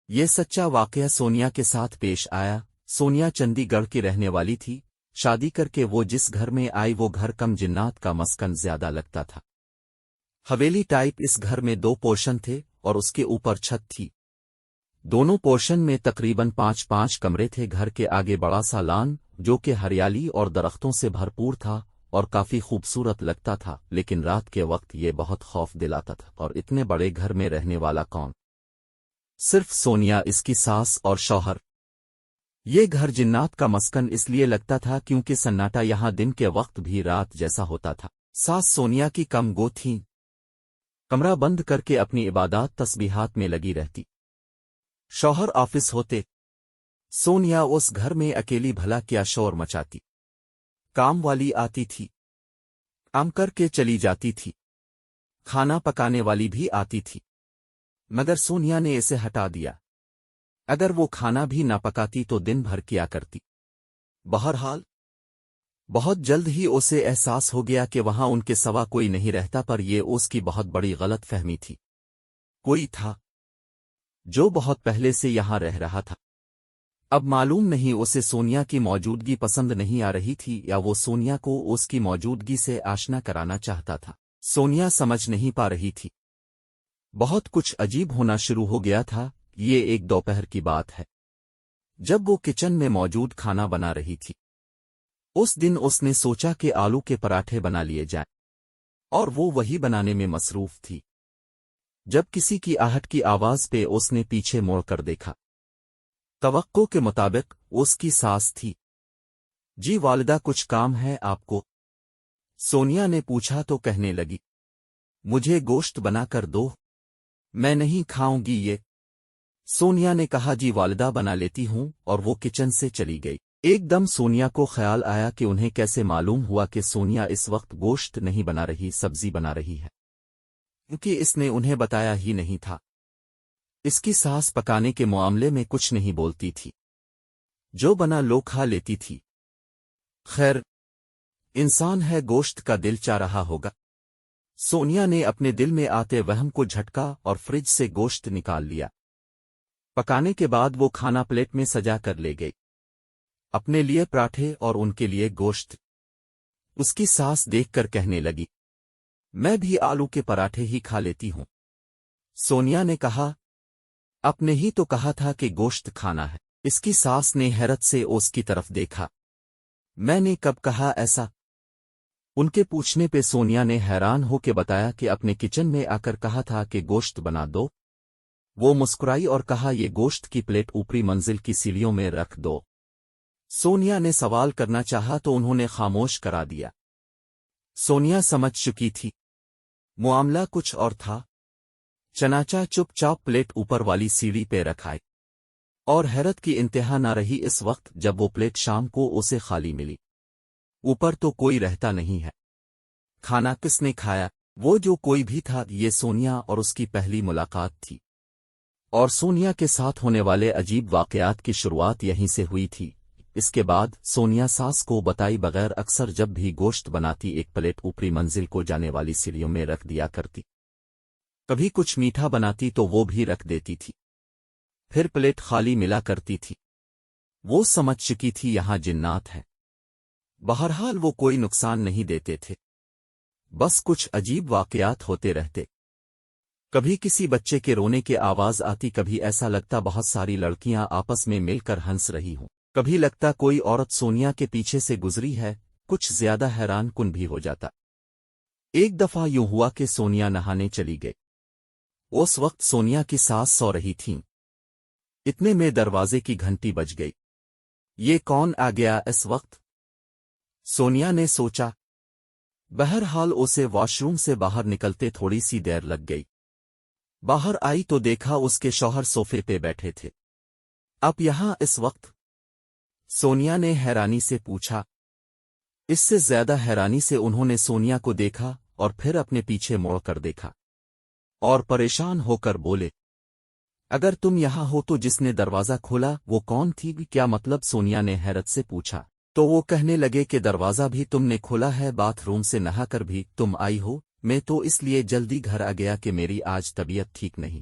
یہ سچا واقعہ سونیا کے ساتھ پیش آیا۔ سونیا چندی گڑھ کی رہنے والی تھی۔ شادی کر کے وہ جس گھر میں آئی وہ گھر کم جنات کا مسکن زیادہ لگتا تھا۔ حویلی ٹائپ اس گھر میں 2 پورشن تھے اور اس کے اوپر چھت تھی۔ دونوں پورشن میں تقریباً 5 کمرے تھے۔ گھر کے آگے بڑا سا لان جو کہ ہریالی اور درختوں سے بھرپور تھا اور کافی خوبصورت لگتا تھا، لیکن رات کے وقت یہ بہت خوف دلاتا تھا۔ اور اتنے بڑے گھر میں رہنے والا کون؟ صرف سونیا، اس کی ساس اور شوہر۔ یہ گھر جنات کا مسکن اس لیے لگتا تھا کیونکہ سناٹا یہاں دن کے وقت بھی رات جیسا ہوتا تھا۔ ساس سونیا کی کم گو تھیں، کمرہ بند کر کے اپنی عبادات تسبیحات میں لگی رہتی۔ شوہر آفس ہوتے۔ سونیا اس گھر میں اکیلی بھلا کیا شور مچاتی۔ کام والی آتی تھی، کام کر کے چلی جاتی تھی۔ کھانا پکانے والی بھی آتی تھی، مگر سونیا نے اسے ہٹا دیا۔ اگر وہ کھانا بھی نہ پکاتی تو دن بھر کیا کرتی۔ بہرحال بہت جلد ہی اسے احساس ہو گیا کہ وہاں ان کے سوا کوئی نہیں رہتا، پر یہ اس کی بہت بڑی غلط فہمی تھی۔ کوئی تھا جو بہت پہلے سے یہاں رہ رہا تھا۔ اب معلوم نہیں اسے سونیا کی موجودگی پسند نہیں آ رہی تھی یا وہ سونیا کو اس کی موجودگی سے آشنا کرانا چاہتا تھا۔ سونیا سمجھ نہیں پا رہی تھی۔ بہت کچھ عجیب ہونا شروع ہو گیا تھا۔ یہ ایک دوپہر کی بات ہے جب وہ کچن میں موجود کھانا بنا رہی تھی۔ اس دن اس نے سوچا کہ آلو کے پراٹھے بنا لیے جائیں، اور وہ وہی بنانے میں مصروف تھی جب کسی کی آہٹ کی آواز پہ اس نے پیچھے موڑ کر دیکھا۔ توقع کے مطابق اس کی ساس تھی۔ جی والدہ، کچھ کام ہے آپ کو؟ سونیا نے پوچھا تو کہنے لگی، مجھے گوشت بنا کر دو، میں نہیں کھاؤں گی یہ۔ سونیا نے کہا جی والدہ، بنا لیتی ہوں، اور وہ کچن سے چلی گئی۔ ایک دم سونیا کو خیال آیا کہ انہیں کیسے معلوم ہوا کہ سونیا اس وقت گوشت نہیں بنا رہی، سبزی بنا رہی ہے، کیونکہ اس نے انہیں بتایا ہی نہیں تھا۔ اس کی ساس پکانے کے معاملے میں کچھ نہیں بولتی تھی، جو بنا لو کھا لیتی تھی۔ خیر، انسان ہے، گوشت کا دل چاہ رہا ہوگا۔ سونیا نے اپنے دل میں آتے وہم کو جھٹکا اور فریج سے گوشت نکال لیا۔ پکانے کے بعد وہ کھانا پلیٹ میں سجا کر لے گئی، اپنے لیے پراٹھے اور ان کے لیے گوشت۔ اس کی ساس دیکھ کر کہنے لگی، میں بھی آلو کے پراٹھے ہی کھا لیتی ہوں۔ سونیا نے کہا، آپ نے ہی تو کہا تھا کہ گوشت کھانا ہے۔ اس کی ساس نے حیرت سے اس کی طرف دیکھا۔ میں نے کب کہا ایسا؟ ان کے پوچھنے پہ سونیا نے حیران ہو کے بتایا کہ اپنے کچن میں آ کر کہا تھا کہ گوشت بنا دو۔ وہ مسکرائی اور کہا، یہ گوشت کی پلیٹ اوپری منزل کی سیڑھیوں میں رکھ دو۔ سونیا نے سوال کرنا چاہا تو انہوں نے خاموش کرا دیا۔ سونیا سمجھ چکی تھی معاملہ کچھ اور تھا، چنانچہ چپ چاپ پلیٹ اوپر والی سیڑھی پہ رکھائی، اور حیرت کی انتہا نہ رہی اس وقت جب وہ پلیٹ شام کو اسے خالی ملی۔ اوپر تو کوئی رہتا نہیں ہے۔ کھانا کس نے کھایا؟ وہ جو کوئی بھی تھا، یہ سونیا اور اس کی پہلی ملاقات تھی، اور سونیا کے ساتھ ہونے والے عجیب واقعات کی شروعات یہیں سے ہوئی تھی۔ اس کے بعد سونیا ساس کو بتائی بغیر اکثر جب بھی گوشت بناتی ایک پلیٹ اوپری منزل کو جانے والی سیڑھیوں میں رکھ دیا کرتی۔ کبھی کچھ میٹھا بناتی تو وہ بھی رکھ دیتی تھی، پھر پلیٹ خالی ملا کرتی تھی۔ وہ سمجھ چکی تھی یہاں جنات ہے۔ بہرحال وہ کوئی نقصان نہیں دیتے تھے، بس کچھ عجیب واقعات ہوتے رہتے۔ کبھی کسی بچے کے رونے کی آواز آتی، کبھی ایسا لگتا بہت ساری لڑکیاں آپس میں مل کر ہنس رہی ہوں، کبھی لگتا کوئی عورت سونیا کے پیچھے سے گزری ہے۔ کچھ زیادہ حیران کن بھی ہو جاتا۔ ایک دفعہ یوں ہوا کہ سونیا نہانے چلی گئی۔ اس وقت سونیا کی ساس سو رہی تھیں، اتنے میں دروازے کی گھنٹی بج گئی۔ یہ کون آ گیا اس وقت؟ سونیا نے سوچا۔ بہرحال اسے واش روم سے باہر نکلتے تھوڑی سی دیر لگ گئی۔ باہر آئی تو دیکھا اس کے شوہر صوفے پہ بیٹھے تھے۔ آپ یہاں اس وقت؟ سونیا نے حیرانی سے پوچھا۔ اس سے زیادہ حیرانی سے انہوں نے سونیا کو دیکھا اور پھر اپنے پیچھے موڑ کر دیکھا، اور پریشان ہو کر بولے، اگر تم یہاں ہو تو جس نے دروازہ کھولا وہ کون تھی؟ کیا مطلب؟ سونیا نے حیرت سے پوچھا۔ تو وہ کہنے لگے کہ دروازہ بھی تم نے کھولا ہے، باتھ روم سے نہا کر بھی تم آئی ہو، میں تو اس لیے جلدی گھر آ گیا کہ میری آج طبیعت ٹھیک نہیں۔